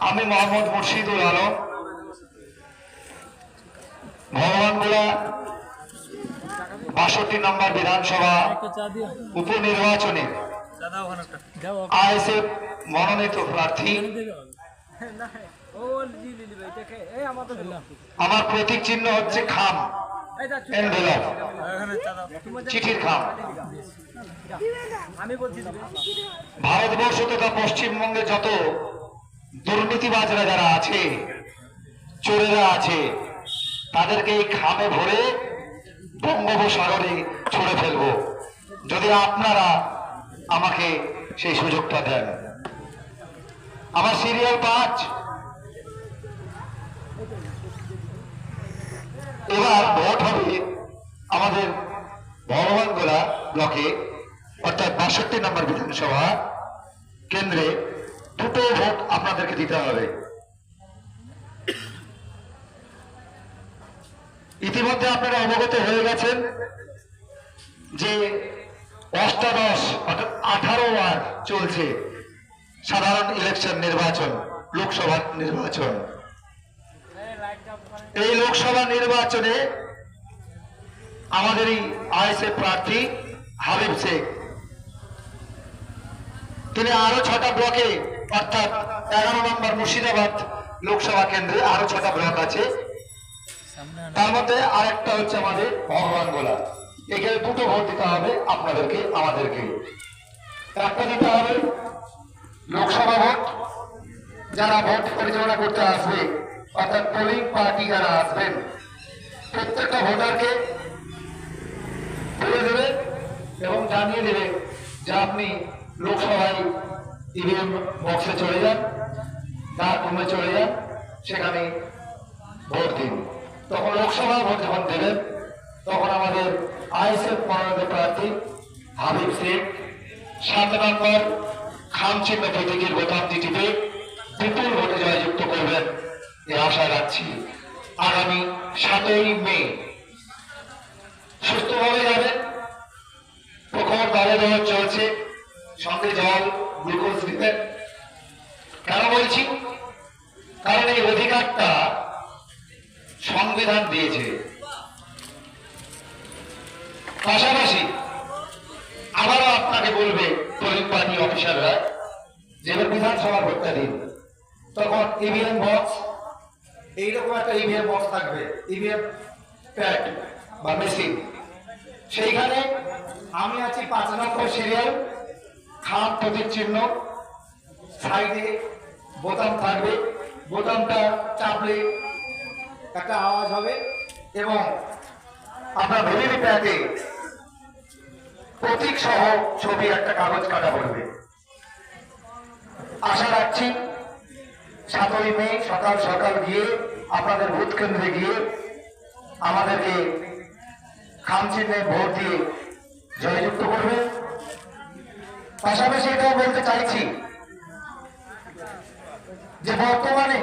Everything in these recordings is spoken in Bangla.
আমি মোহাম্মদ মুর্শিদুল আলম, ভগবানগোলা ৬২ নম্বর বিধানসভা উপনির্বাচনে আইএসএফ মনোনীত প্রার্থী। আমার প্রতীক চিহ্ন হচ্ছে খাম, এনভেলপ, চিঠির খাম। ভারতবর্ষ তথা পশ্চিমবঙ্গে যত দুর্নীতিবাজরা যারা আছে, চোরেরা আছে, তাদেরকে এই খামে ভরে বঙ্গোপসাগরে ছুড়ে ফেলবো, যদি আপনারা আমাকে সেই সুযোগটা দেন। আমার সিরিয়াল ৫। এবার ভোট হবে আমাদের ভগবানগোলা ব্লকে, অর্থাৎ ৬২ নম্বর বিধানসভা কেন্দ্রে দুটো ভোট আপনাদেরকে দিতে হবে। ইতিমধ্যে আপনারা অবগত হয়ে গেছেন যে অষ্টাদশ অর্থাৎ 18 বার চলছে সাধারণ ইলেকশন নির্বাচন, লোকসভা নির্বাচন। এই লোকসভা নির্বাচনে আমাদের এই আইএসএফ প্রার্থী হাবিব শেখ, তিনি আরো 6টা ব্লকে, অর্থাৎ 11 নম্বর মুর্শিদাবাদ লোকসভা কেন্দ্রে আরো 6টা ব্লক আছে, তার মধ্যে আরেকটা হচ্ছে আমাদের ভগবানগোলা। এখানে দুটো ভোট দিতে হবে আপনাদেরকে, আমাদেরকে। একটা দিতে হবে লোকসভা ভোট, যারা ভোট পরিচালনা করতে আসবে, অর্থাৎ পোলিং পার্টি যারা আসবেন, প্রত্যেকটা ভোটারকে বলে দেবে এবং জানিয়ে দেবে যে আপনি লোকসভায় ইভিএম বক্সে চলে যান, তার রুমে চলে যান, সেখানে ভোট দিন। তখন লোকসভা ভোট যখন দেবেন, তখন আমাদের আইএসএফ মনোনীত প্রার্থী হাবিব শেখ 7 নম্বর খাম চিহ্ন প্রতীকের বোতামটি টিপে বিপুল ভোটে জয়যুক্ত করবেন এ আশা রাখছি। আগামী 7ই মে সুস্থভাবে যাবেন। প্রখর দলে দল চলছে, সঙ্গে জল, গ্লুকোজ দিতেন। কেন বলছি? কারণ এই অধিকারটা সংবিধান দিয়েছে। পাশাপাশি আবারও আপনাকে বলবে পোলিং পার্টি অফিসাররা, যে বিধানসভা ভোটটা দিন, তখন ইভিএম বক্স, এইরকম একটা ইভিএম বক্স থাকবে, ইভিএম প্যাড বা মেশিন, সেইখানে আমি আছি 5 নম্বর সিরিয়াল, খাম প্রতীক চিহ্ন, সাইডে বোতাম থাকবে, বোতামটা চাপলে একটা আওয়াজ হবে এবং আপনার ভিভিপ্যাটে প্রতীক সহ ছবি একটা কাগজ কাটা পড়বে। আশা রাখছি 7ই মে সকাল সকাল গিয়ে আপনাদের ভোট কেন্দ্রে গিয়ে আমাদেরকে খাম চিহ্নে ভোট দিয়ে জয়যুক্ত করবে। পাশাপাশি এটাও বলতে চাইছি যে বর্তমানে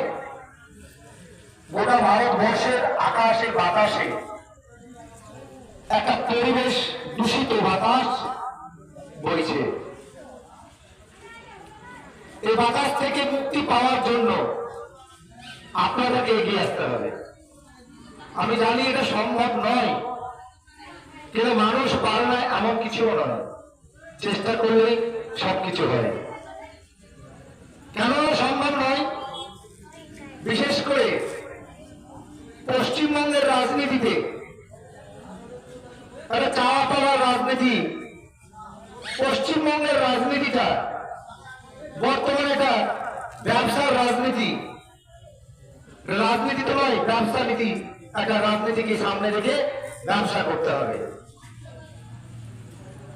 গোটা ভারতবর্ষের আকাশে বাতাসে একটা পরিবেশ দূষিত বাতাস বইছে। এই বাতাস থেকে মুক্তি পাওয়ার জন্য আপনাদেরকে এগিয়ে আসতে হবে। আমি জানি এটা সম্ভব নয়, কিন্তু মানুষ পারে না এমন কিছুও নয়, চেষ্টা করলেই সবকিছু হয়। কেন সম্ভব নয়? বিশেষ করে পশ্চিমবঙ্গের রাজনীতিতে একটা চাওয়া পাওয়ার রাজনীতি, পশ্চিমবঙ্গের রাজনীতিটা বর্তমানে এটা ব্যবসার রাজনীতি। রাজনীতি তো নয়, ব্যবসা নীতি। একটা রাজনীতিকে সামনে রেখে ব্যবসা করতে হবে।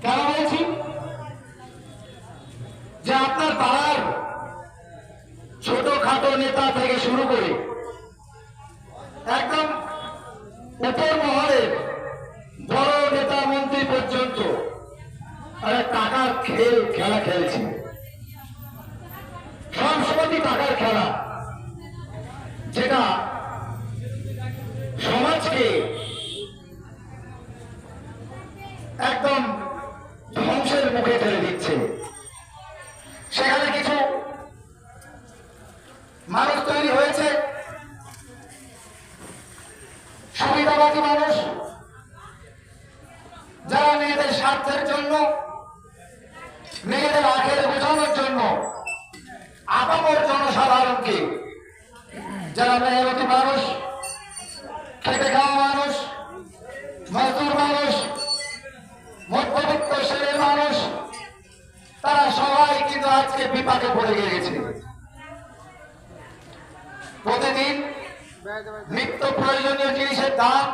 কেন বলছি? যে আপনার পাড়ার ছোটখাটো নেতা থেকে শুরু করে একদম উপর মহলের বড় নেতা মন্ত্রী পর্যন্ত টাকার খেলা খেলছে। সবসময় টাকার খেলা, যেটা সমাজকে একদম ধ্বংসের মুখে ঠেলে দিচ্ছে। সেখানে কিছু মানুষ তৈরি হয়েছে, সুবিধাবাদী মানুষ, যারা নিজেদের স্বার্থের জন্য, নিজেদের আখের বোঝানোর জন্য আপামর জনসাধারণকে, যারা মেহনতি মানুষ, খেটে খাওয়া মানুষ, মজদুর মানুষ, মধ্যবিত্ত শ্রেণীর মানুষ, তারা সবাই কিন্তু আজকে বিপাকে পড়ে গিয়েছে। প্রতিদিন নিত্য প্রয়োজনীয় জিনিসের দাম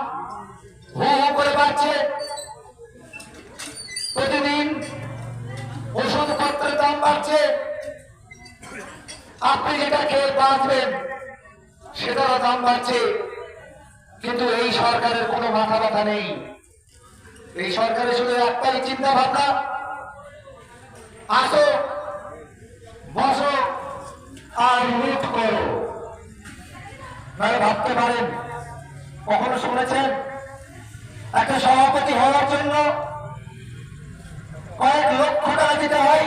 হু হু করে বাড়ছে। প্রতিদিন ওষুধপত্রের দাম বাড়ছে। আপনি যেটা খেয়ে বাঁচবেন সেটারও দাম বাড়ছে। কিন্তু এই সরকারের কোনো মাথা ব্যথা নেই। এই সরকারের শুধু একটাই চিন্তা ভাবনা, আসো বসো আর লুট করো। ভাবতে পারেন, কখনো শুনেছেন একটা সভাপতি হওয়ার জন্য কয়েক লক্ষ টাকা দিতে হয়?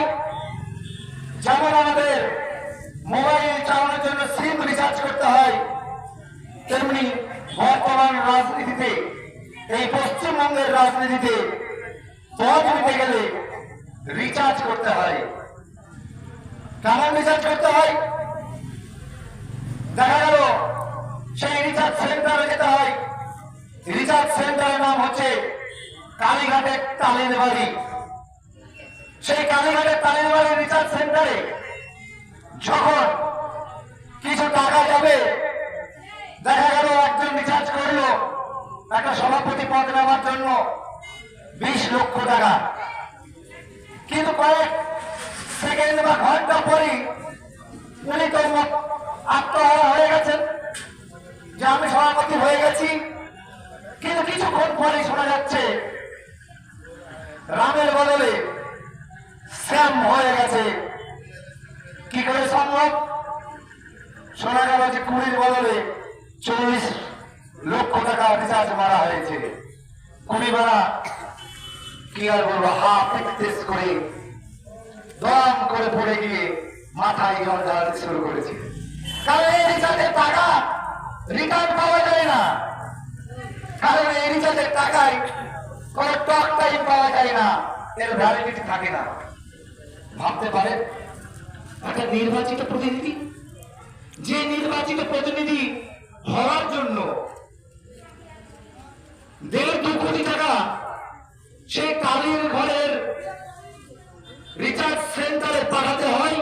যেমন আমাদের মোবাইল চালানোর জন্য সিম রিচার্জ করতে হয়, তেমনি বর্তমান রাজনীতিতে, এই পশ্চিমবঙ্গের রাজনীতিতে পদ নিতে গেলে রিচার্জ করতে হয়। কেমন রিচার্জ করতে হয়? দেখা গেল সেই রিচার্জ সেন্টারে যেতে হয়। রিচার্জ সেন্টারের নাম হচ্ছে কালীঘাটের তালির বাড়ি। সেই কালীঘাটের তালির বাড়ির রিচার্জ সেন্টারে যখন কিছু টাকা যাবে, দেখা গেল একজন রিচার্জ করলো একটা সভাপতি পদ নেওয়ার জন্য 20 লক্ষ টাকা, কিন্তু কয়েক সেকেন্ড বা ঘন্টা পরই উনি তো আত্মহারা হয়ে গেছেন যে আমি সভাপতি হয়ে গেছি। কিন্তু কিছুক্ষণ পরে শোনা যাচ্ছে রামের বদলে শ্যাম হয়ে গেছে। কি করে সম্ভব? শোনা গেল যে 20 বদলে 40 লক্ষ টাকা রিচার্জ মারা হয়েছে। 20 মারা কি আর বলবো, হাত তেজ করে দম করে পড়ে গিয়ে মাথায় জল জ্বালাতে শুরু করেছে। কারণ এই রিচার্জের টাকা রিটার্ন পাওয়া যায় না। কারণ এই রিচার্জের টাকায় কোন টক টাইম পাওয়া যায় না, এর ভ্যালিডিটি থাকে না। ভাবতে পারেন, একটা নির্বাচিত প্রতিনিধি, যে নির্বাচিত প্রতিনিধি হওয়ার জন্য 1.5-2 কোটি টাকা সেই কালীর ঘরের রিচার্জ সেন্টারে পাঠাতে হয়।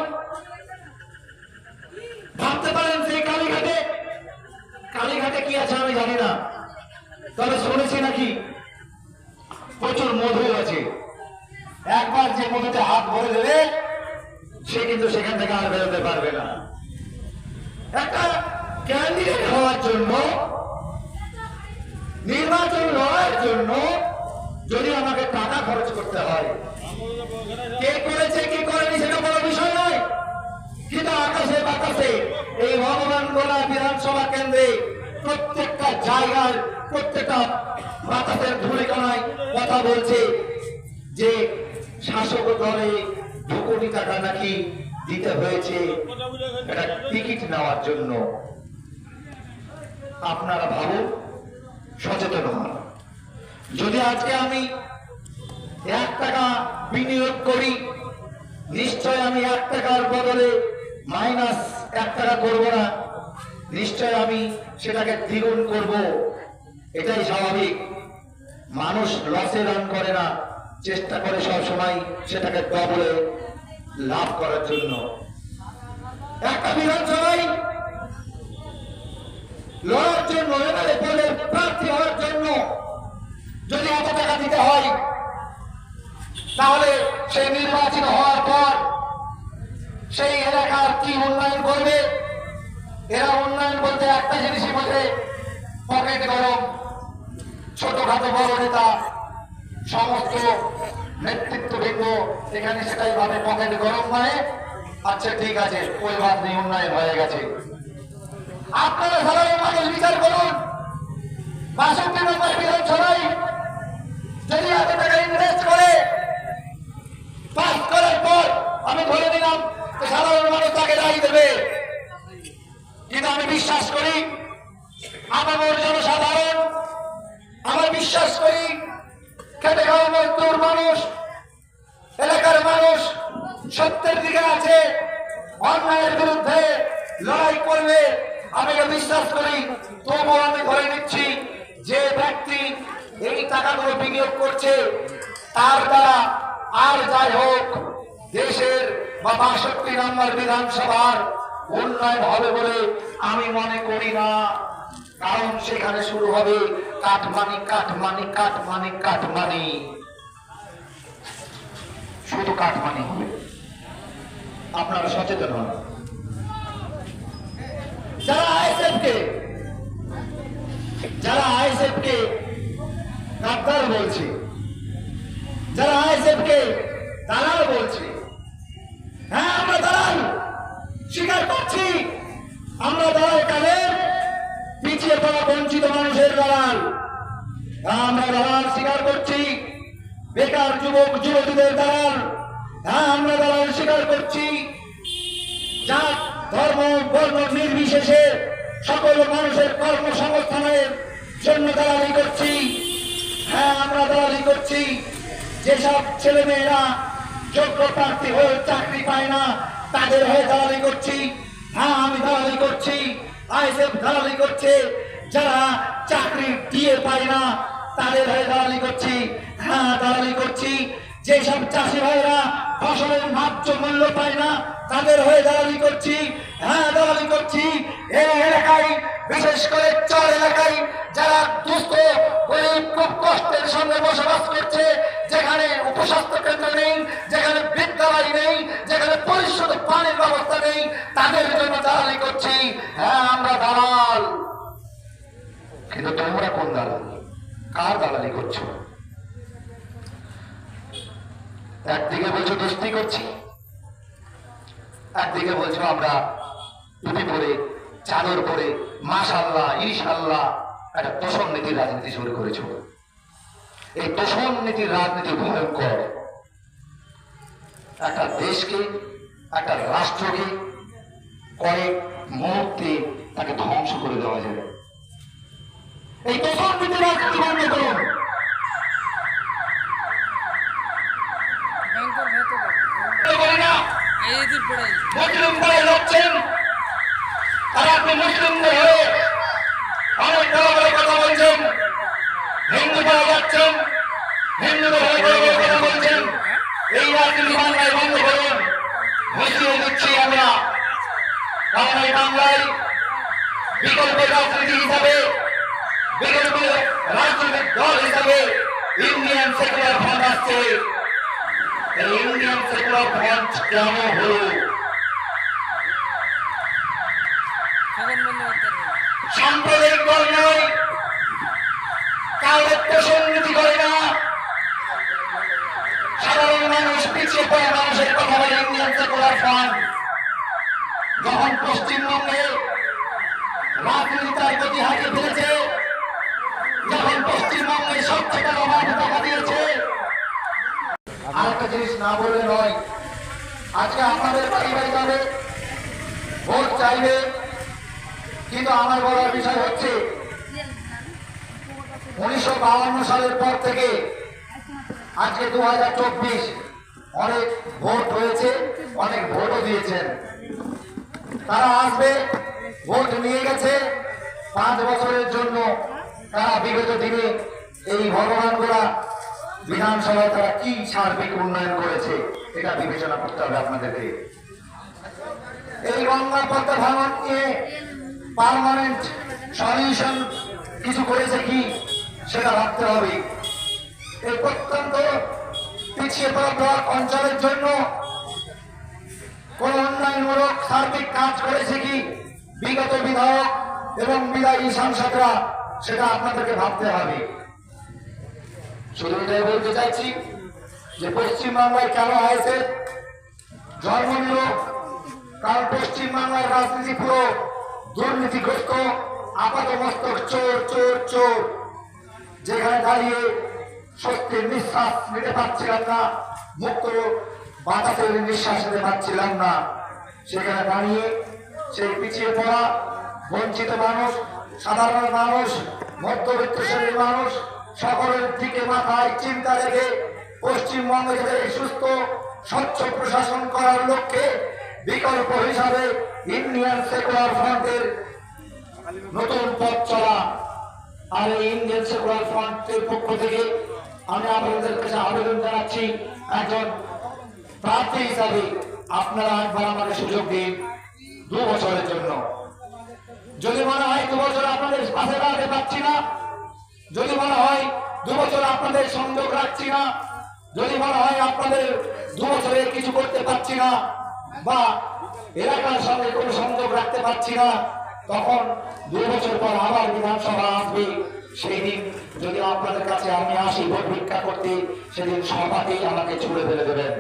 ভাবতে পারেন সেই কালীঘাটে কি আছে আমি জানি না, তবে শুনেছি নাকি প্রচুর মধু আছে। একবার যে মধুতে হাত ভরে দেবে সে কিন্তু সেখান থেকে আর বেরোতে পারবে না। একটা ক্যান্ডিডেট হওয়ার জন্য, নির্বাচন লড়ার জন্য যদি আমাকে টাকা খরচ করতে হয়, কে করেছে কি করেনি সেটা বড় বিষয় নয়, কিন্তু আকাশে বাতাসে এই ভগবান গোলা বিধানসভা কেন্দ্রে প্রত্যেকটা জায়গার, প্রত্যেকটা বাতাসের ধূলিকণায় কথা বলছে যে শাসক দলে 2 কোটি টাকা নাকি দিতে হয়েছে একটা টিকিট নেওয়ার জন্য। আপনারা ভাবুন, সচেতন হন। যদি আজকে আমি 1 টাকা বিনিয়োগ করি, নিশ্চয় আমি 1 টাকার বদলে -1 টাকা করব না, নিশ্চয় আমি সেটাকে দ্বিগুণ করব। এটাই স্বাভাবিক। মানুষ লসে রান করে না, চেষ্টা করে সব সময় সেটাকে ডবলে লাভ করার জন্য। একটা বিধানসভায় লড়ার জন্য, এবারে দলের প্রার্থী হওয়ার জন্য যদি এত টাকা দিতে হয়, তাহলে সেই নির্বাচিত হওয়ার পর সেই এলাকার কি উন্নয়ন করবে? এরা উন্নয়ন বলতে একটা জিনিসই বোঝে, পকেট গরম। ছোটখাটো বড় নেতা সমস্ত নেতৃত্ববৃন্দ এখানে সেটাই ভাবে পকেট গরম মানে আচ্ছা ঠিক আছে, ওই বাদ নেই, উন্নয়ন হয়ে গেছে। আপনারা সাধারণ মানুষ বিচার করুন, 62 নম্বর বিধানসভায় যদি এত টাকা ইনভেস্ট করে পাস করার পর আমি ধরে নিলাম সাধারণ মানুষ তাকে রায় দেবে, বিশ্বাস করি আপামর জনসাধারণ, আমরা বিশ্বাস করি খেটে খাওয়া মজদুর মানুষ, এলাকার মানুষ সত্যের দিকে আছে, অন্যায়ের বিরুদ্ধে লড়াই করবে। আমি বিশ্বাস করি। তবুও আমি ধরে নিচ্ছি যে ব্যক্তি এই টাকাগুলো বিনিয়োগ করছে তার দ্বারা আর যাই হোক দেশের বা ৬২ নম্বর বিধানসভার উন্নয়ন হবে বলে আমি মনে করি না। কারণ সেখানে শুরু হবে কাটমানি কাটমানি কাটমানি কাটমানি, শুধু কাটমানি হবে। আপনারা সচেতন হন। যারা আইএসএফ কে গাদ্দার বলছে, যারা আইএসএফ কে দালাল বলছে, হ্যাঁ আমরা দালাল স্বীকার করছি। আমরা দালাল কাদের? পিছিয়ে পড়া বঞ্চিত মানুষের দালাল। আমরা দালাল স্বীকার করছি। বেকার যুবক যুবতীদের দালাল, হ্যাঁ আমরা দালাল স্বীকার করছি। জাত ধর্ম বর্ণ নির্বিশেষে সকল মানুষের কর্মসংস্থানের জন্য দালালি করছি। হ্যাঁ আমরা দালালি করছি। যেসব ছেলে মেয়েরা যোগ্য প্রার্থী হয়ে চাকরি পায় না তাদের হয়ে দালালি করছি। হ্যাঁ আমি দালালি করছি। আইএসএফ দালালি করছে। যারা চাকরি দিয়ে পায় না তাদের হয়ে দালালি করছি। হ্যাঁ দালালি করছি। যেসব চাষি ভাইরা ফসলের ন্যায্য মূল্য পায় না তাদের হয়ে দালালি করছি। হ্যাঁ দালালি করছি। এই এলাকায় বিশেষ করে চর এলাকায় যারা দুস্থ গরিব খুব কষ্টের সঙ্গে বসবাস করছে, যেখানে উপস্বাস্থ্য কেন্দ্র নেই, যেখানে বিদ্যালয় নেই, যেখানে পরিশুদ্ধ পানির ব্যবস্থা নেই, তাদের জন্য দালালি করছি। হ্যাঁ আমরা দালাল। কিন্তু তোমরা কোন দালাল? কার দালালি করছো? একদিকে বলছো দোস্তি করছি, একদিকে বলছো আমরা টুপি পরে চাদর পরে মাশাআল্লাহ ইনশাআল্লাহ একটা তোষণ নীতির রাজনীতি শুরু করেছো। এই তোষণ নীতির রাজনীতি ভয়ঙ্কর। একটা দেশকে একটা রাষ্ট্রকে কয়েক মুহূর্তে তাকে ধ্বংস করে দেওয়া যায়। এই তোষণ নীতির রাজনীতি বন্ধ করুন। মুসলিম বলে লড়ছেন, তারা আপনি মুসলিমদের হয়ে অনেক বড় বড় কথা বলছেন, হিন্দু বলে যাচ্ছেন, হিন্দুদের হয়ে বড় বড় কথা বলছেন। এই রাজনীতি বাংলায় বন্ধ করুন। বুঝিয়ে দিচ্ছি আমরা, কারণ এই বাংলায় বিকল্প রাজনীতি হিসাবে, বিকল্প রাজনৈতিক দল হিসাবে ইন্ডিয়ান সেকুলার ফ্রন্ট আসছে। এই ইন্ডিয়ান সেকুলার ফ্রন্ট কেন হলো? সাম্প্রদায়িক দল নয়, কাউকে তোষণ নীতি করে না। সাধারণ মানুষ পিছিয়ে পড়া মানুষের কথা বলে ইন্ডিয়ান সেকুলার ফ্রন্ট। যখন পশ্চিমবঙ্গে রাজনীতি তার গতি হারিয়ে ফেলেছে, যখন পশ্চিমবঙ্গে স্বচ্ছতার অভাব দেখা দিয়েছে, আরেকটা জিনিস না বলে নয়, আজকে আপনাদের বাড়ি বাড়ি যাবে, ভোট চাইবে, কিন্তু আমার বলার বিষয় হচ্ছে 1952 সালের পর থেকে আজকে 2024 অনেক ভোট হয়েছে, অনেক ভোটও দিয়েছেন। তারা আসবে, ভোট নিয়ে গেছে 5 বছরের জন্য। তারা বিগত দিনে এই ভগবানগোড়া বিধানসভায় তারা কি সার্বিক উন্নয়ন করেছে এটা বিবেচনা করতে হবে আপনাদেরকে। এই গঙ্গা পদ্মা ভাঙন নিয়ে পার্মানেন্ট সলিউশন কিছু করেছে কি সেটা ভাবতে হবে। এই প্রত্যন্ত পিছিয়ে পড়া ব্লক অঞ্চলের জন্য কোন উন্নয়নমূলক সার্বিক কাজ করেছে কি বিগত বিধায়ক এবং বিদায়ী সাংসদরা, সেটা আপনাদেরকে ভাবতে হবে। শুধু এটাই বলতে চাইছি যে পশ্চিমবাংলায় কেন হয়েছে জন্ম নিল, কারণ পশ্চিমবাংলার রাজনীতি পুরো দুর্নীতিগ্রস্ত, আপাতমস্তক চোর চোর চোর। যেখানে দাঁড়িয়ে স্বস্তির নিঃশ্বাস নিতে পারছিলাম না, মুক্ত বাতাসের নিঃশ্বাস নিতে পারছিলাম না, সেখানে দাঁড়িয়ে সেই পিছিয়ে পড়া বঞ্চিত মানুষ, সাধারণ মানুষ, মধ্যবিত্ত শ্রেণীর মানুষ সকলের দিকে মাথায় চিন্তা রেখে পশ্চিমবঙ্গে সুস্থ স্বচ্ছ প্রশাসন করার লক্ষ্যে বিকল্প হিসাবে ইন্ডিয়ান সেকুলার ফ্রন্টের নতুন পথ চলা। আর এই ইন্ডিয়ান সেকুলার ফ্রন্টের পক্ষ থেকে আমি আপনাদের কাছে আবেদন জানাচ্ছি, একজন প্রার্থী হিসাবে আপনারা একবার আমাকে সুযোগ দিন 2 বছরের জন্য। যদি মনে হয় 2 বছর আপনাদের পাশে দাঁড়াতে পারছি না, যদি মনে হয় 2 বছর আপনাদের সংযোগ রাখছি না, যদি মনে হয় আপনাদের 2 বছরে কিছু করতে পারছি না বা এলাকার সঙ্গে কোনো সংযোগ রাখতে পারছি না, তখন 2 বছর পর আবার বিধানসভা আসবে। সেই দিন যদি আপনাদের কাছে আমি আসি ভোট ভিক্ষা করতে, সেদিন সভাতেই আমাকে ছুড়ে ফেলে দেবেন।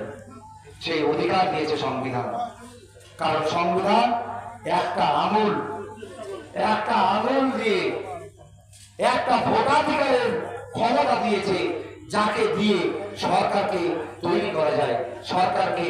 সেই অধিকার দিয়েছে সংবিধান। কারণ সংবিধান একটা আঙুল দিয়ে একটা ভোটাধিকারের ক্ষমতা দিয়েছে, যাকে দিয়ে সরকারকে তৈরি করা যায়। সরকারকে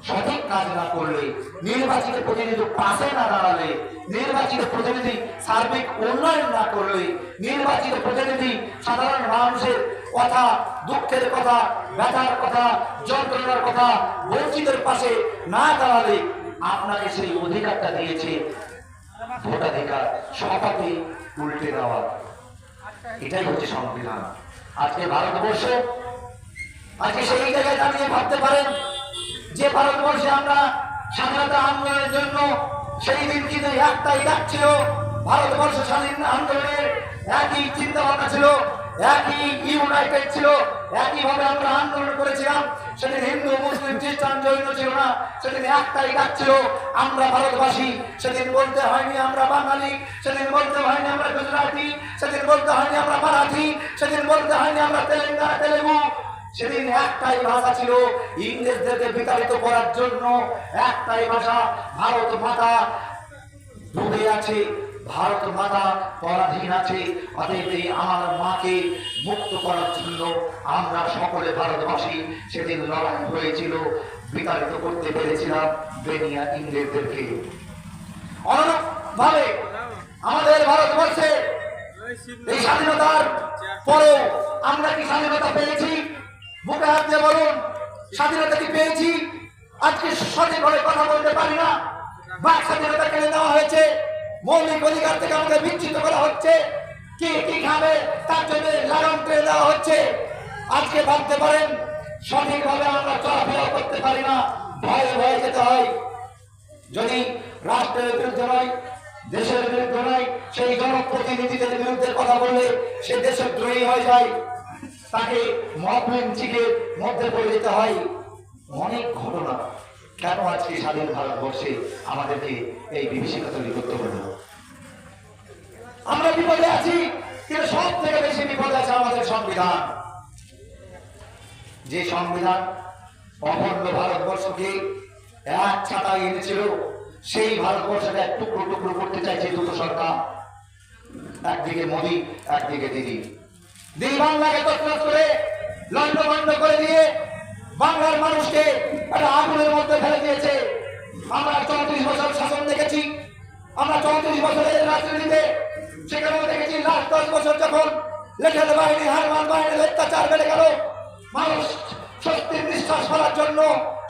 সঠিক কাজ না করলে, নির্বাচিত প্রতিনিধি পাশে না দাঁড়ালে, নির্বাচিত প্রতিনিধি সার্বিক উন্নয়ন না করলে, নির্বাচিত প্রতিনিধি সাধারণ মানুষের কথা, দুঃখের কথা, ব্যথার কথা, যন্ত্রণার কথা, বঞ্চিতের পাশে না দাঁড়ালে, আপনাকে সেই অধিকারটা দিয়েছে ভোটাধিকার, সভাতে উল্টে দেওয়া। এটাই হচ্ছে সংবিধান। আজকে ভারতবর্ষ আজকে সেই জায়গায় দাঁড়িয়ে ভাবতে পারেন যে ভারতবর্ষে আমরা স্বাধীনতা আন্দোলনের জন্য সেই দিন কিন্তু একটাই ডাক ছিল, ভারতবর্ষ স্বাধীন আন্দোলনের একই চিন্তা ভাবনা ছিল, একই ইউনাইটেড ছিল, একইভাবে আমরা আন্দোলন করেছিলাম। সেদিন হিন্দু, মুসলিম, খ্রিস্টান, জৈন ছিল না, সেদিন একটাই ডাক ছিল, আমরা ভারতবাসী। সেদিন বলতে হয়নি আমরা বাঙালি, সেদিন বলতে হয়নি আমরা গুজরাটি, সেদিন বলতে হয়নি আমরা মারাঠি, সেদিন বলতে হয়নি আমরা তেলেগু। সেদিন একটাই ভাষা ছিল, ইংরেজদেরকে বিতাড়িত করার জন্য একটাই ভাষা। ভারত মাতা ডুবে আছে, ভারত মাতা পরাধীন আছে, অতএব এই আমার মাকে মুক্ত করার জন্য আমরা সকলে ভারতবাসী সেদিন লড়াই হয়েছিল, বিতাড়িত করতে পেরেছিলাম বেনিয়া ইংরেজদেরকে। অনুরূপভাবে আমাদের ভারতবর্ষে এই স্বাধীনতার পরেও আমরা কি স্বাধীনতা পেয়েছি? বুকে হাত দিয়ে বলুন, স্বাধীনতা কি পেয়েছি? আজকে সঠিকভাবে কথা বলতে পারি না। বাক স্বাধীনতা কেড়ে নেওয়া হয়েছে, মৌলিক অধিকার থেকে আমাদের বিচ্ছিন্ন করা হচ্ছে, কে কি খাবে তার জন্য লালন কেড়ে দেওয়া হচ্ছে। আজকে ভাবতে পারেন সঠিকভাবে আমরা চলাফেরা করতে পারি না, ভয়ে ভয়ে যেতে হয়। যদি রাষ্ট্রের বিরুদ্ধে নয়, দেশের বিরুদ্ধে নয়, সেই জনপ্রতিনিধিদের বিরুদ্ধে কথা বললে সে দেশের দ্রোহী হয়ে যায়, তাকে মব লিঞ্চিংয়ের মধ্যে পড়ে যেতে হয়। অনেক ঘটনা। কেন আজকে স্বাধীন ভারতবর্ষে আমাদেরকে এই বিভীষিকা তৈরি করতে হলো? আমরা বিপদে আছি, কিন্তু সব থেকে বেশি বিপদে আছে আমাদের সংবিধান। যে সংবিধান অখণ্ড ভারতবর্ষকে এক ছাতায় এনেছিল, সেই ভারতবর্ষকে এক টুকরো টুকরো করতে চাইছে দুটো সরকার। একদিকে মোদী, একদিকে দিদি। দিদি বাংলাকে তছনছ করে লন্ডভন্ড করে দিয়ে বাংলার মানুষকে একটা আগুনের মধ্যে ফেলে দিয়েছে। আমরা 34 বছর শাসন দেখেছি, আমরা 34 বছরের রাজনীতিতে সেখানেও দেখেছি লাস্ট 10 বছর যখন লেখেল বাহিনী, হারমান বাহিনীর অত্যাচার বেড়ে গেল, মানুষ স্বস্তির নিঃশ্বাস ফেলার জন্য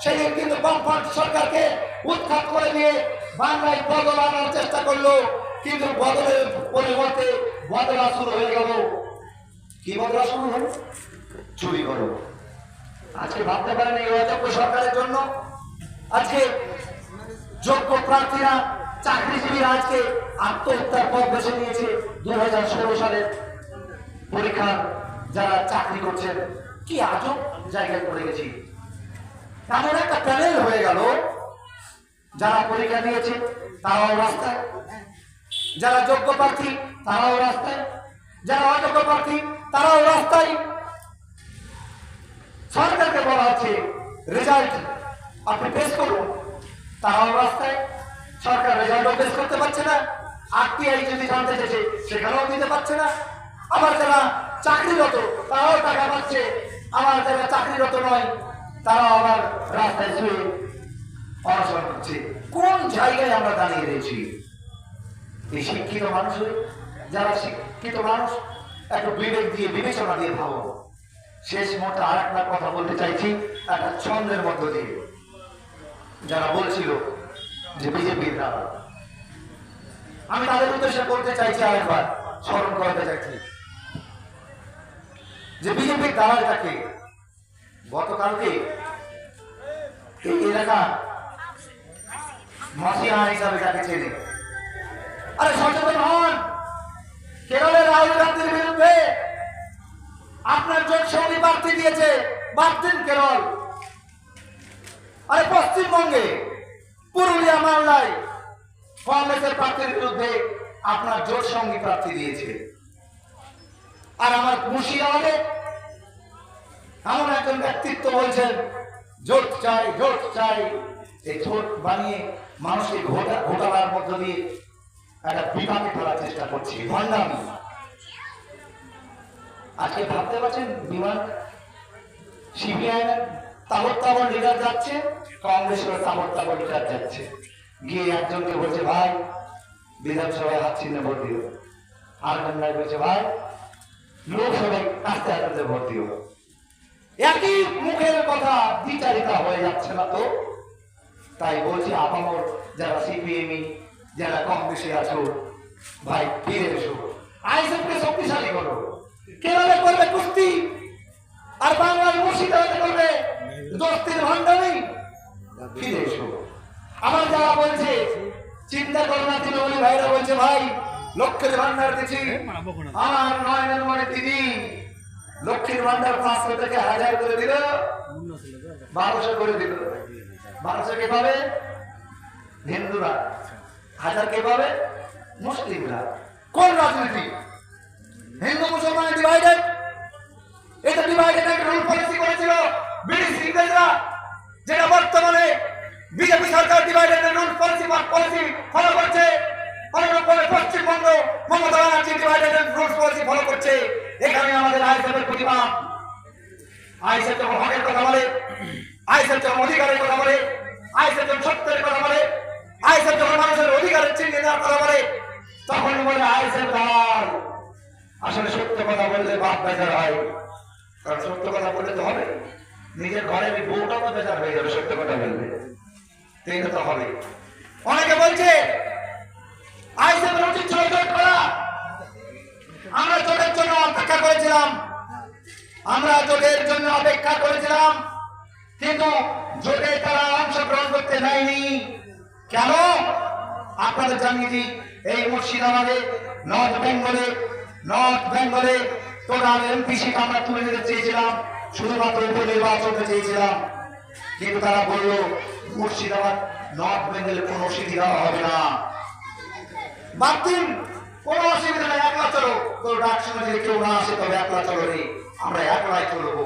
সেদিন কিন্তু বামফ্রন্ট সরকারকে উৎখাত করে দিয়ে বাংলায় বদল আনার চেষ্টা করলো। কিন্তু বদলের পরিবর্তে বদলা শুরু হয়ে গেল। কি বদলা শুরু হলো? চুরি করো। আজকে ভাবতে পারেন এই অযোগ্য সরকারের জন্য আজকে যোগ্য প্রার্থীরা, চাকরিজীবীরা আজকে আত্মহত্যার পথ বেছে নিয়েছে। 2016 সালের পরীক্ষা যারা চাকরি করছেন, কি আজব জায়গায় পড়ে গেছি। এমন একটা প্যানেল হয়ে গেল, যারা পরীক্ষা দিয়েছে তারাও রাস্তায়, যারা যোগ্য প্রার্থী তারাও রাস্তায়, যারা অযোগ্য প্রার্থী তারাও রাস্তায়। সরকারকে বলা হচ্ছে রেজাল্ট আপনি পেশ করুন, তারাও রাস্তায়। সরকার রেজাল্টও পেশ করতে পারছে না। আরটিআই যদি জানতে চেয়েছে সেখানেও দিতে পারছে না। আবার যারা চাকরিরত তারাও টাকা পাচ্ছে, আবার যারা চাকরিরত নয় তারাও আবার রাস্তায় শুয়ে অনশন করছে। কোন জায়গায় আমরা দাঁড়িয়ে রয়েছি? এই শিক্ষিত মানুষ, যারা শিক্ষিত মানুষ, একটু বিবেক দিয়ে বিবেচনা দিয়ে ভাবো। শেষ মুহূর্তে আর একটা কথা বলতে চাইছি, একটা ছন্দের মধ্য দিয়ে। যারা বলছিল যে বিজেপির দ্বারা, আমি তাদের উদ্দেশ্যে বলতে চাইছি, আরেকবার স্মরণ করাতে চাইছি যে বিজেপির দালালটাকে গতকালকে এই এলাকা মাসিয়া হিসাবে যাকে চেনে, আরে সচেতন হন। কেরলের রাহুল গান্ধীর বিরুদ্ধে আপনার জোট সঙ্গী প্রার্থী দিয়েছে, বাদ কেরল। আরে পশ্চিমবঙ্গে পুরুলিয়া মামলায় কংগ্রেসের প্রার্থীর বিরুদ্ধে আপনার জোট সঙ্গী প্রার্থী দিয়েছে। আর আমার মুর্শিদাবাদে এমন একজন ব্যক্তিত্ব বলছেন জোট চাই, জোট চাই। এই জোট বানিয়ে মানুষকে ঘোটালার মধ্য দিয়ে একটা বিভাগে ফেলার চেষ্টা করছে, ভণ্ডামি। আজকে ভাবতে পারছেন, বিমান সিবিআই তাবড় লিডার যাচ্ছে, কংগ্রেসের তাবড় লিডার যাচ্ছে, গিয়ে একজনকে বলছে ভাই বিধানসভায় হাত চিহ্নে ভোট দিও, আর একজন বলছে ভাই লোকসভায় আস্তে আস্তে ভোট দিও। একই মুখের কথা, দ্বিচারিতা হয়ে যাচ্ছে না তো? তাই বলছি আপামর যারা সিপিএমই, যারা কংগ্রেসে আছো, ভাই ফিরে এসো, আইএসএফকে শক্তিশালী করো। কেরলে করবে কুস্তি, আর বাংলার মুর্শিদাবাদে করবে দোস্তির ভণ্ডামি। ফিরে এসো। আমার যারা বলছে চিন্তা করো না, তৃণমূলী ভাইরা বলছে ভাই লক্ষ্মীর ভান্ডার দিচ্ছি, আমার 9 নম্বরে দিদি লক্ষ্মীর ভান্ডার 500 থেকে 1000 করে দিল, 1200 করে দিল। 1200 কে পাবে হিন্দুরা, 1000 কে পাবে মুসলিমরা। কোন রাজনীতি? হিন্দু মুসলমান ডিভাইডেড। এটা ডিভাইডেড একটা রুল পলিসি করেছিল ব্রিটিশ ইংরেজরা, যেটা বর্তমানে বিজেপি সরকার ডিভাইডেড রুল পলিসি ফলো করছে। অনুরূপভাবে Paschimbanga Mamata Banerjee divided rule policy follow করছে। এখানে আমাদের আইএসএফের প্রতিবাদ। আইএসএফ যখন হকের কথা বলে, আইএসএফ যখন অধিকারের কথা বলে, আইএসএফ যখন সত্যের কথা বলে, আইএসএফ যখন মানুষের অধিকারের চিহ্ন দেওয়ার কথা বলে, তখন বলে আইএসএফ দালাল। আসলে সত্য কথা বললে বাপ বেজার হয়, কারণ সত্য কথা বললে তো হবে, নিজের ঘরে বউটাও তো বেজার হয়ে যাবে সত্য কথা বললে, এটা তো হবে। অনেকে বলছে আইএসএফের উচিত ছিল জোট করা। আমরা জোটের জন্য অপেক্ষা করেছিলাম, কিন্তু জোটে তারা অংশগ্রহণ করতে দেয়নি। কেন? আপনাদের জানিয়ে দিই, এই মুর্শিদাবাদে নর্থ বেঙ্গলে টোটাল এমপি সিট আমরা তুলে নিতে চেয়েছিলাম, শুধুমাত্র উপনির্বাচনকে চেয়েছিলাম, কিন্তু তারা বললো মুর্শিদাবাদ নর্থ বেঙ্গলে কোনো সিটি দেওয়া হবে না। বাদ দিন, কোনো অসুবিধা নেই, একলা চলো। তো ডাক শুনে যদি কেউ না আসে তবে একলা চলো রে, আমরা একলাই চলবো।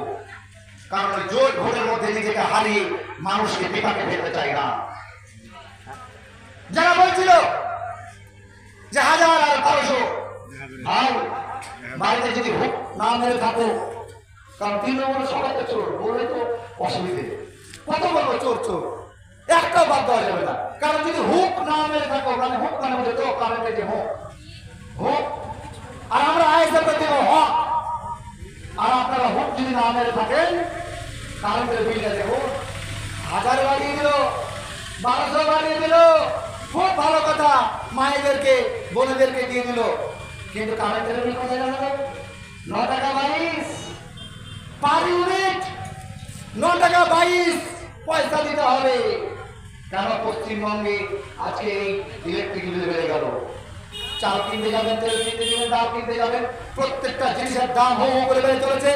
কারণ ওই জোট ভোটের মধ্যে নিজেকে হারিয়ে মানুষকে বিপাকে ফেলতে চাই না। যারা বলছিল যে 1000 আর 1200, ভাই বাড়িতে যদি হুক না মেরে থাকো, কারণ তৃণমূল সবাই তো চোর, বললে তো অসুবিধে, কত বলবো চোর চোর, একটাও বাদ দেওয়া যাবে না। কারণ যদি হুক না মেরে থাকো, মানে হুক মানে বলছে তো কারেন্টে যে হুক, আর আমরা আইএসএফ দেব হক, আর আপনারা হুক যদি না মেরে থাকেন, কারেন্টের বিলটা দেবো 1000 বাড়িয়ে দিল, 1200 বাড়িয়ে দিল, খুব ভালো কথা, মায়েদেরকে বোনেদেরকে দিয়ে দিল, কিন্তু কারেন্টের বিল কোথায় গেল? 9 টাকা 22 পার ইউনিট, 9 টাকা 22 পয়সা দিতে হবে। কেন? পশ্চিমবঙ্গে আজকে এই ইলেকট্রিক বিল বেড়ে গেল। চাল কিনতে যাবেন, তেল কিনতে যাবেন, ডাল কিনতে যাবেন, প্রত্যেকটা জিনিসের দাম হো হো করে বেড়ে চলেছে।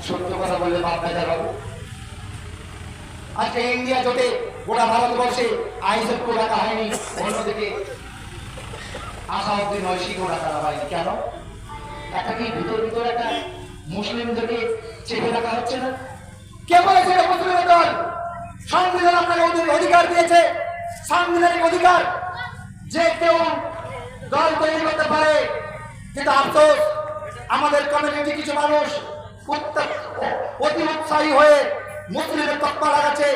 সত্য কথা বললে বাপ বেজার হবে। আজকে ইন্ডিয়া জোটে গোটা ভারতবর্ষে আইএসএফ কেও রাখা হয়নি, অন্যদিকে আসাউদ্দিন ঐশীকেও রাখা হয়নি। কেন? একটা কি ভিতর একটা মুসলিমদেরকে চেপে রাখা হচ্ছে না? কে বলেছে এটা মুসলিমের দল? সংবিধান আপনাকে অধিকার দিয়েছে, সাংবিধানিক অধিকার, যে কেউ দল তৈরি করতে পারে। কিন্তু আফসোস, আমাদের কমিউনিটি কিছু মানুষ অতি উৎসাহী হয়ে মুসলিমের তকমা লাগাচ্ছে,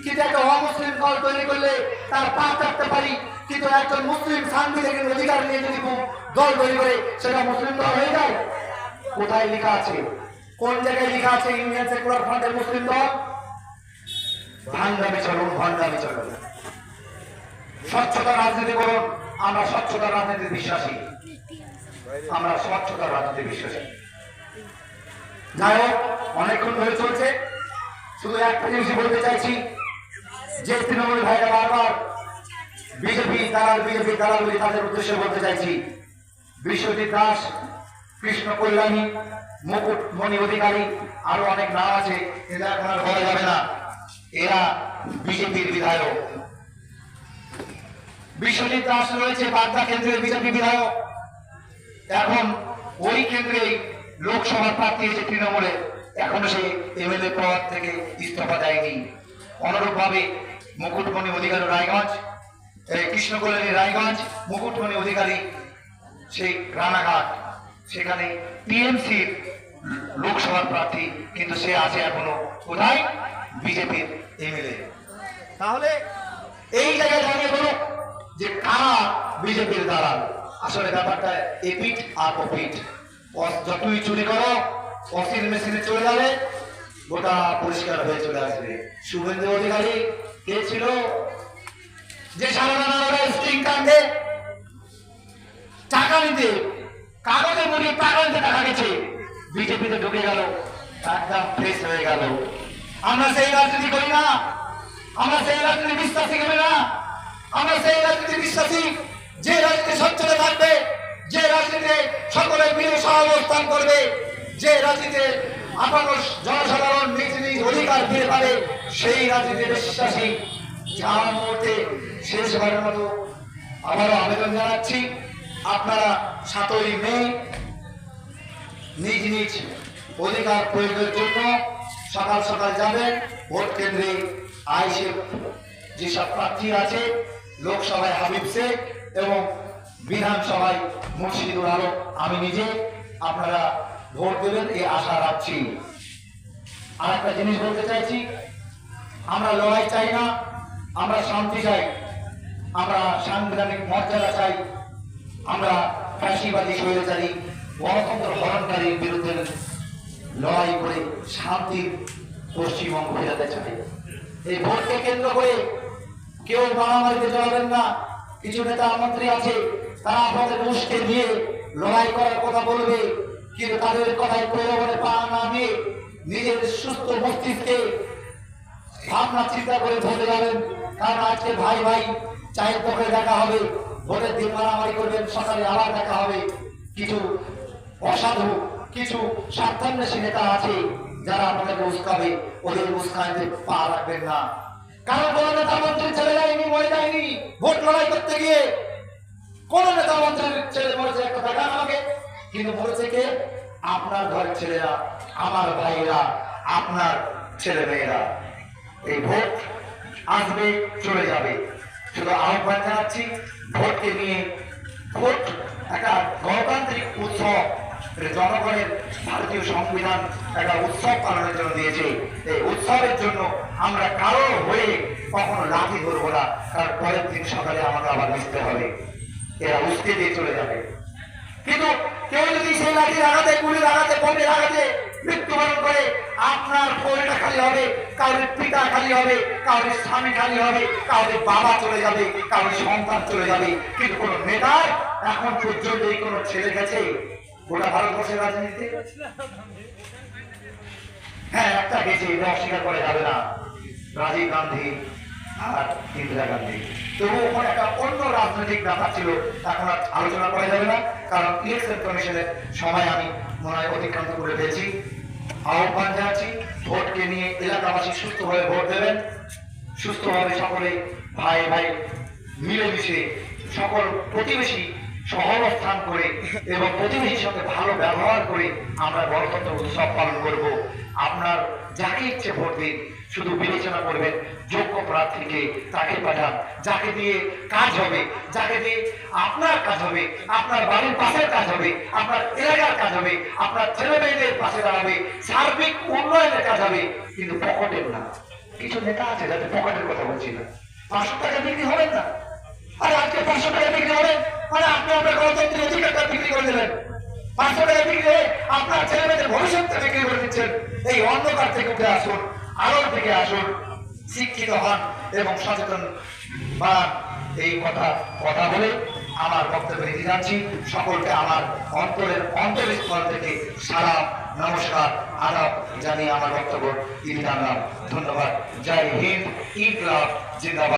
কিন্তু একটা অমুসলিম দল তৈরি করলে তার পা চাটতে পারি, কিন্তু একজন মুসলিম সাংবিধানিক অধিকার নিয়ে যদি দল তৈরি করে সেটা মুসলিম দল হয়ে যায়? কোথায় লেখা আছে? কোন জায়গায় লেখা আছে ইন্ডিয়ান সেকুলার ফ্রন্টের মুসলিম দল? ভান্ডামি চলুন, ভান্ডামি চলুন। স্বচ্ছতা রাজনীতি করুন। আমরা স্বচ্ছতা রাজনীতিতে বিশ্বাসী, আমরা স্বচ্ছতার রাজনীতি বিশ্বাসী। যাই হোক, অনেকক্ষণ ধরে চলছে। শুধু একটা জিনিস বলতে চাইছি, যে তৃণমূল ভাইরা বারবার বিজেপি দালাল বলে তাদের উদ্দেশ্যে বলতে চাইছি, বিশ্বজিৎ দাস, কৃষ্ণ কল্যাণী, মুকুট মণি অধিকারী, আরো অনেক নাম আছে, এরা এখন আর বলা যাবে না। এরা বিজেপির বিধায়ক। বিশ্বজিৎ দাস রয়েছে বাগদা কেন্দ্রের বিজেপি বিধায়ক, এখন ওই কেন্দ্রে লোকসভার প্রার্থী হয়েছে তৃণমূলে, এখনো সে এমএলএ পদ থেকে ইস্তফা দেয়নি। অনুরূপভাবে মুকুটমণি অধিকারী রায়গঞ্জ, কৃষ্ণ কল্যাণী রায়গঞ্জ, মুকুটমণি অধিকারী সেই রানাঘাট, সেখানে টিএমসির লোকসভার প্রার্থী, কিন্তু সে আছে এখনো কোথায়? বিজেপির এমএলএ। তাহলে এই জায়গায় দাঁড়িয়ে বলো যে কারা বিজেপির দালাল। আসলে ব্যাপারটা এপিট আর ওপিট। যতই চুরি করো অসির মেশিনে চলে যাবে, গোটা পরিষ্কার হয়ে চলে আসবে। শুভেন্দু অধিকারী কে ছিল যে সারা স্টিং কাণ্ডে টাকা নিতে, কাগজে মুড়িয়ে টাকা নিতে টাকা গেছে, বিজেপিতে ঢুকে গেল, একদম ফ্রেশ হয়ে গেল। আমরা সেই রাজনীতি করি না, আমরা সেই রাজনীতি বিশ্বাসী করি না। আমরা সেই রাজনীতি বিশ্বাসী যে রাজনীতি স্বচ্ছতা থাকবে, যে রাজনীতিতে সকলে মিলে সহাবস্থান করবে, যে রাজনীতিতে আপনার জনসাধারণ নিজ নিজ অধিকার ফিরে পাবে, সেই রাজনীতি বিশ্বাসী। যাওয়ার মুহূর্তে শেষবারের মতো আবারও আবেদন জানাচ্ছি, আপনারা 7ই মে নিজ নিজ অধিকার প্রয়োগের জন্য সকাল সকাল যাবেন ভোট কেন্দ্রে। আইএসএফ যেসব প্রার্থী আছে, লোকসভায় হাবিব শেখ এবং বিধানসভায় মুর্শিদুল আলম, আমি নিজে, আপনারা ভোট দেবেন এই আশা রাখছি। আর একটা জিনিস বলতে চাইছি, আমরা লড়াই চাই না, আমরা শান্তি চাই, আমরা সাংবিধানিক মর্যাদা চাই, আমরা ফ্যাসিবাদী স্বৈরাচারী গণতন্ত্র হরণকারীর বিরুদ্ধে লড়াই করে শান্তির পশ্চিমবঙ্গ ফেরাতে চাই। এই ভোটকে কেন্দ্র করে কেউ মারামারিতে চলবেন না। কিছু নেতা মন্ত্রী আছে, তারা আপনাদের মুখকে দিয়ে লড়াই করার কথা বলবে, কিন্তু তাদের কথায় প্রলোভনে পা না দিয়ে নিজের সুস্থ মস্তিষ্কে ভাবনা চিন্তা করে ভোটে যাবেন। কারণ আজকে ভাই ভাই চায়ের পক্ষে দেখা হবে, ভোটের দিন মারামারি করবেন, সকালে আবার দেখা হবে। কিছু অসাধু, কিছু স্বার্থান্বেষী নেতা আছে যারা আপনাকে উস্কাবে, ওদের উস্কানিতে পা রাখবেন না। কারণ কোন নেতা মন্ত্রী ছেড়ে যায়নি, মরে যায়নি ভোট লড়াই করতে গিয়ে। কোন নেতা মন্ত্রীর ছেলে মরেছে একটা দেখান আমাকে, কিন্তু মরেছে কে? আপনার ঘরের ছেলেরা, আমার ভাইরা, আপনার ছেলে মেয়েরা। এই ভোট আসবে, চলে যাবে। শুধু আহ্বান জানাচ্ছি, ভোটকে নিয়ে, ভোট একটা গণতান্ত্রিক উৎসব, জনগণের ভারতীয় সংবিধান একটা উৎসব পালনের জন্য দিয়েছে। এই উৎসবের জন্য আমরা কারো হয়ে কখনো লাঠি ধরবো না, কারণ পরের দিন সকালে আমাকে আবার মিশতে হবে। এরা উস্কে দিয়ে চলে যাবে। কিন্তু কেউ যদি সেই লাঠি লাগাতে, গুলি লাগাতে, বোমে লাগাতে মৃত্যুবরণ করে, আপনার পরিটা খালি হবে, কাউরের পিতা খালি হবে, কাউরের স্বামী খালি হবে, কাউরের বাবা চলে যাবে, কাউরের সন্তান চলে যাবে। কিন্তু কোন নেতার এখন পর্যন্ত এই কোন ছেলে গেছে গোটা ভারতবর্ষের রাজনীতিতে? হ্যাঁ, একটা গেছে, এটা অস্বীকার করা যাবে না, রাজীব গান্ধী আর ইন্দিরা গান্ধী। তবু ওখানে একটা অন্য রাজনৈতিক ব্যাপার ছিল, এখন আর আলোচনা করা যাবে না, কারণ ইলেকশন কমিশনের সময় আমি মনে হয় অতিক্রান্ত করে পেয়েছি। আহ্বান জানাচ্ছি, ভোটকে নিয়ে এলাকাবাসী সুস্থভাবে ভোট দেবেন, সুস্থভাবে সকলে ভাই ভাই মিলেমিশে সকল প্রতিবেশী সহাবস্থান করে এবং প্রতিবেশীর সাথে ভালো ব্যবহার করে আমরা গণতন্ত্র উৎসব পালন করব। আপনার যাকে ইচ্ছে ভোট দিন, শুধু বিবেচনা করবেন যোগ্য প্রার্থীকে, তাকে পাঠান, যাকে দিয়ে কাজ হবে, যাকে দিয়ে আপনার কাজ হবে, আপনার বাড়ির পাশের কাজ হবে, আপনার এলাকার কাজ হবে, আপনার ছেলে মেয়েদের পাশে দাঁড়াবে, সার্বিক উন্নয়নের কাজ হবে, কিন্তু পকেটের না। কিছু নেতা আছে যাদের পকেটের কথা বলছি না, 500 টাকা বিক্রি হবেন না। আর আজকে 500 টাকা বিক্রি হবে মানে আপনি আপনার গণতান্ত্রিক অধিকারটা বিক্রি করে দিলেন। 500 টাকা বিক্রি হয়ে আপনার ছেলে মেয়েদের ভবিষ্যৎটা বিক্রি করে দিচ্ছেন। এই অন্ধকার থেকে উঠে আসুন, আলোর দিকে আসুন, শিক্ষিত হন এবং সচেতন বানান। এই কথা বলে আমার বক্তব্যের ইতি জানছি। সকলকে আমার অন্তরস্থল থেকে সালাম, নমস্কার, আদাব জানিয়ে আমার বক্তব্য ইতি জানলাম। ধন্যবাদ। জয় হিন্দ, ইনকলাব জিন্দাবাদ।